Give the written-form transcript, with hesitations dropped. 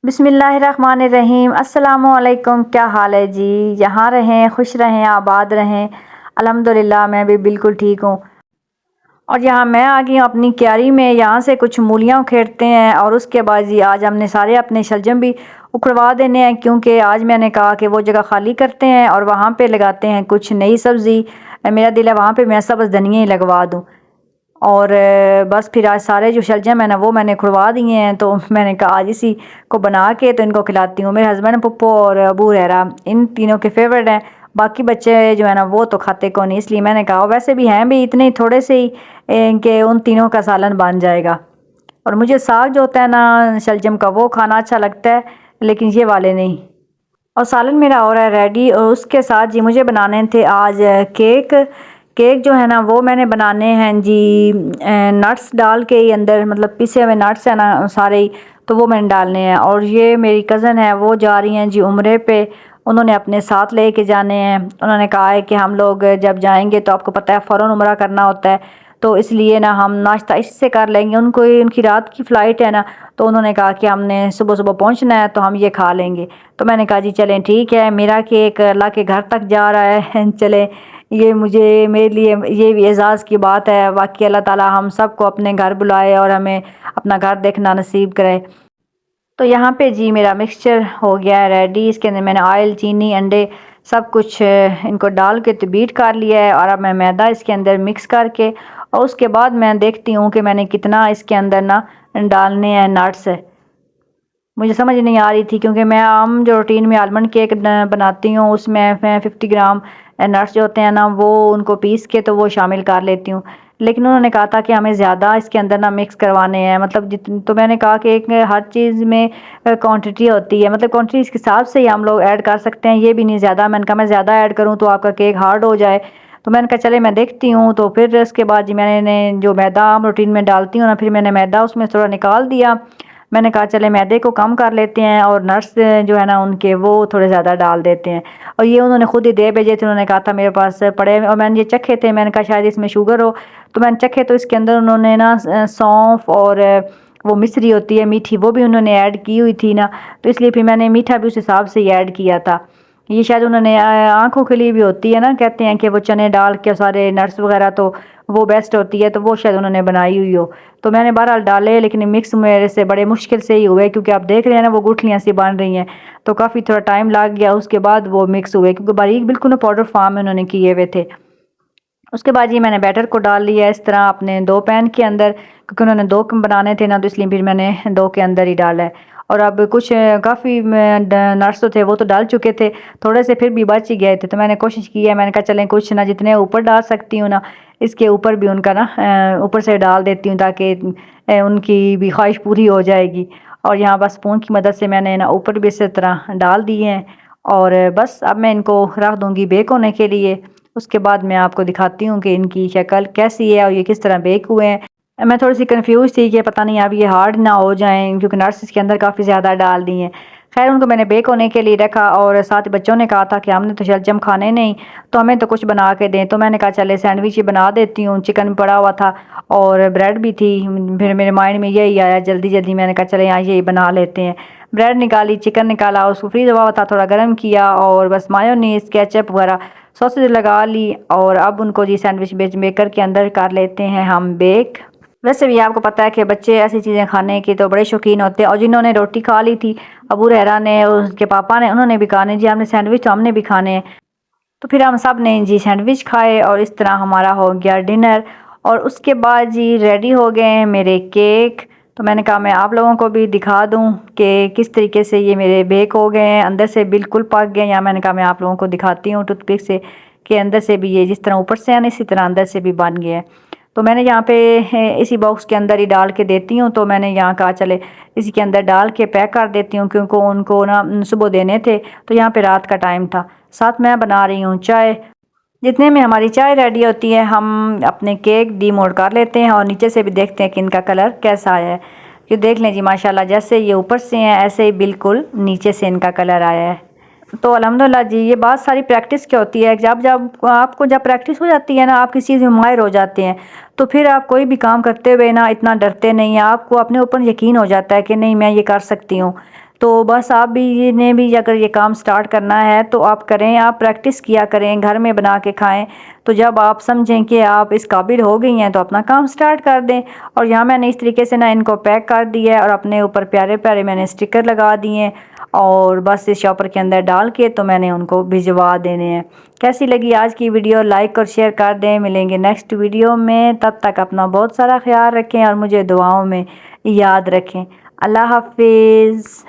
बिस्मिल्लाहिर्रहमानिर्रहीम। अस्सलामुअलैकुम। क्या हाल है जी? यहाँ रहें, खुश रहें, आबाद रहें। अल्हम्दुलिल्लाह मैं भी बिल्कुल ठीक हूँ। और यहाँ मैं आ गई हूँ अपनी क्यारी में। यहाँ से कुछ मूलियाँ उखेड़ते हैं और उसके बाद जी आज हमने सारे अपने शलजम भी उखड़वा देने हैं, क्योंकि आज मैंने कहा कि वो जगह खाली करते हैं और वहाँ पे लगाते हैं कुछ नई सब्ज़ी। मेरा दिल है वहाँ पे मैं सब्ज़ धनिया ही लगवा दूँ। और बस फिर आज सारे जो शलजम है ना वो मैंने खुड़वा दिए हैं, तो मैंने कहा आज इसी को बना के तो इनको खिलाती हूँ। मेरे हस्बैंड, पप्पो और अबू रहरा इन तीनों के फेवरेट हैं। बाकी बच्चे जो है ना वो तो खाते को नहीं, इसलिए मैंने कहा वैसे भी हैं भी इतने थोड़े से ही कि उन तीनों का सालन बन जाएगा। और मुझे साग जो होता है ना शलजम का वो खाना अच्छा लगता है, लेकिन ये वाले नहीं। और सालन मेरा हो रहा है रेडी। और उसके साथ जी मुझे बनाने थे आज केक। केक जो है ना वो मैंने बनाने हैं जी नट्स डाल के ही अंदर, मतलब पिसे हुए नट्स है ना सारे ही, तो वो मैंने डालने हैं। और ये मेरी कज़न है वो जा रही हैं जी उम्रे पे। उन्होंने अपने साथ ले के जाने हैं। उन्होंने कहा है कि हम लोग जब जाएंगे तो आपको पता है फ़ौरन उम्रा करना होता है, तो इसलिए ना हम नाश्ता इससे कर लेंगे। उनको उनकी रात की फ़्लाइट है ना, तो उन्होंने कहा कि हमने सुबह सुबह पहुंचना है तो हम ये खा लेंगे। तो मैंने कहा जी चलें ठीक है, मेरा केक अल्लाह के घर तक जा रहा है चलें। ये मुझे मेरे लिए ये भी एज़ाज़ की बात है। वाकई अल्लाह ताला हम सबको अपने घर बुलाए और हमें अपना घर देखना नसीब करे। तो यहाँ पे जी मेरा मिक्सचर हो गया है रेडी। इसके अंदर मैंने ऑयल, चीनी, अंडे सब कुछ इनको डाल के तो बीट कर लिया है। और अब मैं मैदा इसके अंदर मिक्स करके और उसके बाद मैं देखती हूँ कि मैंने कितना इसके अंदर ना डालने हैं नट्स। मुझे समझ नहीं आ रही थी, क्योंकि मैं आम जो रूटीन में आलमंड केक बनाती हूँ उसमें मैं 50 ग्राम नट्स जो होते हैं ना वो उनको पीस के तो वो शामिल कर लेती हूँ। लेकिन उन्होंने कहा था कि हमें ज़्यादा इसके अंदर ना मिक्स करवाने हैं, मतलब जितने, तो मैंने कहा कि एक हर चीज़ में क्वांटिटी होती है, मतलब क्वांटिटी के हिसाब से ही हम लोग ऐड कर सकते हैं, ये भी नहीं ज़्यादा। मैंने कहा मैं ज़्यादा ऐड करूँ तो आपका केक हार्ड हो जाए। तो मैंने कहा चले मैं देखती हूँ। तो फिर उसके बाद जी मैंने जो मैदा आम रूटीन में डालती हूँ ना, फिर मैंने मैदा उसमें थोड़ा निकाल दिया। मैंने कहा चले मैदे को कम कर लेते हैं और नट्स जो है ना उनके वो थोड़े ज़्यादा डाल देते हैं। और ये उन्होंने खुद ही दे भेजे थे। उन्होंने कहा था मेरे पास पड़े, और मैंने ये चखे थे। मैंने कहा शायद इसमें शुगर हो, तो मैंने चखे तो इसके अंदर उन्होंने ना सौंफ और वो मिश्री होती है मीठी, वो भी उन्होंने ऐड की हुई थी ना, तो इसलिए फिर मैंने मीठा भी उस हिसाब से ही ऐड किया था। ये शायद उन्होंने आँखों के लिए भी होती है ना, कहते हैं कि वो चने डाल के सारे नट्स वगैरह तो वो बेस्ट होती है, तो वो शायद उन्होंने बनाई हुई हो। तो मैंने बहरहाल डाले, लेकिन मिक्स मेरे से बड़े मुश्किल से ही हुए, क्योंकि आप देख रहे हैं ना वो गुठलियाँ सी बन रही हैं, तो काफ़ी थोड़ा टाइम लग गया। उसके बाद वो मिक्स हुए, क्योंकि बारीक बिल्कुल ना पाउडर फॉर्म में उन्होंने किए हुए थे। उसके बाद ये मैंने बैटर को डाल लिया इस तरह अपने 2 पैन के अंदर, क्योंकि उन्होंने 2 बनाने थे ना, तो इसलिए फिर मैंने 2 के अंदर ही डाला है। और अब कुछ काफ़ी नट्स तो थे वो तो डाल चुके थे, थोड़े से फिर भी बच ही गए थे, तो मैंने कोशिश की है। मैंने कहा चलें कुछ ना जितने ऊपर डाल सकती हूँ ना, इसके ऊपर भी उनका ना ऊपर से डाल देती हूँ, ताकि उनकी भी ख्वाहिश पूरी हो जाएगी। और यहाँ बस स्पून की मदद से मैंने ना ऊपर भी इसी तरह डाल दिए हैं। और बस अब मैं इनको रख दूँगी बेक होने के लिए। उसके बाद मैं आपको दिखाती हूँ कि इनकी शक्ल कैसी है और ये किस तरह बेक हुए हैं। मैं थोड़ी सी कंफ्यूज थी कि पता नहीं अब ये हार्ड ना हो जाएं, क्योंकि नट्स इसके अंदर काफ़ी ज़्यादा डाल दी हैं। खैर उनको मैंने बेक होने के लिए रखा, और साथ बच्चों ने कहा था कि हमने तो शलजम खाने नहीं, तो हमें तो कुछ बना के दें। तो मैंने कहा चले सैंडविच ही बना देती हूँ। चिकन पड़ा हुआ था और ब्रेड भी थी, फिर मेरे माइंड में यही आया जल्दी जल्दी। मैंने कहा चले यहाँ यही बना लेते हैं। ब्रेड निकाली, चिकन निकाला, उसको फ्रीज हुआ था थोड़ा गर्म किया, और बस मायोनीज, केचप वगैरह सॉसेज लगा ली। और अब उनको जी सैंडविच बेच मेकर के अंदर कर लेते हैं हम बेक। वैसे भी आपको पता है कि बच्चे ऐसी चीज़ें खाने की तो बड़े शौकीन होते हैं। और जिन्होंने रोटी खा ली थी, अबू रहरा ने और उसके पापा ने, उन्होंने भी खाने जी हमने सैंडविच तो हमने भी खाने हैं। तो फिर हम सब ने जी सैंडविच खाए और इस तरह हमारा हो गया डिनर। और उसके बाद जी रेडी हो गए हैं मेरे केक। तो मैंने कहा मैं आप लोगों को भी दिखा दूं कि किस तरीके से ये मेरे बेक हो गए हैं, अंदर से बिल्कुल पक गए। या मैंने कहा मैं आप लोगों को दिखाती हूँ टूथपिक से कि अंदर से भी ये जिस तरह ऊपर से है ना इसी तरह अंदर से भी बन गया है। तो मैंने यहाँ पे इसी बॉक्स के अंदर ही डाल के देती हूँ। तो मैंने यहाँ कहा चले इसी के अंदर डाल के पैक कर देती हूँ, क्योंकि उनको ना सुबह देने थे, तो यहाँ पे रात का टाइम था। साथ मैं बना रही हूँ चाय। जितने में हमारी चाय रेडी होती है हम अपने केक डीमोल्ड कर लेते हैं और नीचे से भी देखते हैं कि इनका कलर कैसा आया है। ये देख लें जी माशाल्लाह, जैसे ये ऊपर से हैं ऐसे ही बिल्कुल नीचे से इनका कलर आया है। तो अल्हम्दुलिल्लाह जी, ये बात सारी प्रैक्टिस की होती है। जब जब आपको जब प्रैक्टिस हो जाती है ना, आप किसी चीज़ में माहिर हो जाते हैं, तो फिर आप कोई भी काम करते हुए ना इतना डरते नहीं हैं। आपको अपने ऊपर यकीन हो जाता है कि नहीं, मैं ये कर सकती हूँ। तो बस आप भी ये ने भी अगर ये काम स्टार्ट करना है तो आप करें, आप प्रैक्टिस किया करें, घर में बना के खाएँ। तो जब आप समझें कि आप इस काबिल हो गई हैं तो अपना काम स्टार्ट कर दें। और यहाँ मैंने इस तरीके से ना इनको पैक कर दिया है और अपने ऊपर प्यारे-प्यारे मैंने स्टिकर लगा दिए हैं और बस इस शॉपर के अंदर डाल के तो मैंने उनको भिजवा देने हैं। कैसी लगी आज की वीडियो? लाइक और शेयर कर दें। मिलेंगे नेक्स्ट वीडियो में, तब तक अपना बहुत सारा ख्याल रखें और मुझे दुआओं में याद रखें। अल्लाह हाफ़िज़।